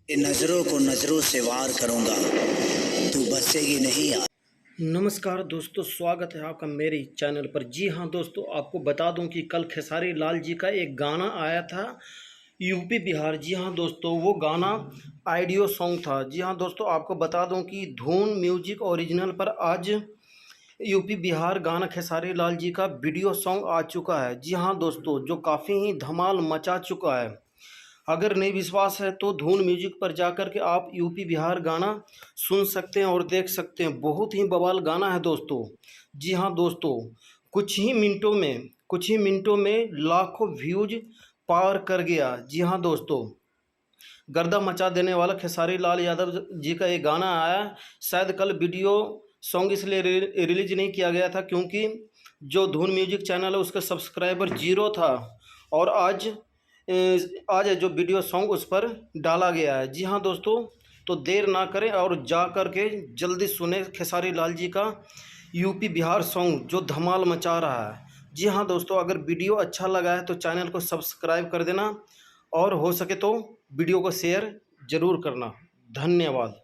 नजरों को नजरों से वार करूंगा, तू बचेगी नहीं यार। नमस्कार दोस्तों, स्वागत है आपका मेरे चैनल पर। जी हाँ दोस्तों, आपको बता दूं कि कल खेसारी लाल जी का एक गाना आया था यूपी बिहार। जी हाँ दोस्तों, वो गाना ऑडियो सॉन्ग था। जी हाँ दोस्तों, आपको बता दूं कि धून म्यूजिक ओरिजिनल पर आज यूपी बिहार गाना खेसारी लाल जी का वीडियो सॉन्ग आ चुका है। जी हाँ दोस्तों, जो काफ़ी ही धमाल मचा चुका है। अगर नहीं विश्वास है तो धून म्यूजिक पर जाकर के आप यूपी बिहार गाना सुन सकते हैं और देख सकते हैं। बहुत ही बवाल गाना है दोस्तों। जी हाँ दोस्तों, कुछ ही मिनटों में लाखों व्यूज पार कर गया। जी हाँ दोस्तों, गर्दा मचा देने वाला खेसारी लाल यादव जी का ये गाना आया। शायद कल वीडियो सॉन्ग इसलिए रिलीज नहीं किया गया था क्योंकि जो धून म्यूजिक चैनल है उसका सब्सक्राइबर 0 था, और आज है जो वीडियो सॉन्ग उस पर डाला गया है। जी हाँ दोस्तों, तो देर ना करें और जा कर के जल्दी सुने खेसारी लाल जी का यूपी बिहार सॉन्ग जो धमाल मचा रहा है। जी हाँ दोस्तों, अगर वीडियो अच्छा लगा है तो चैनल को सब्सक्राइब कर देना, और हो सके तो वीडियो को शेयर ज़रूर करना। धन्यवाद।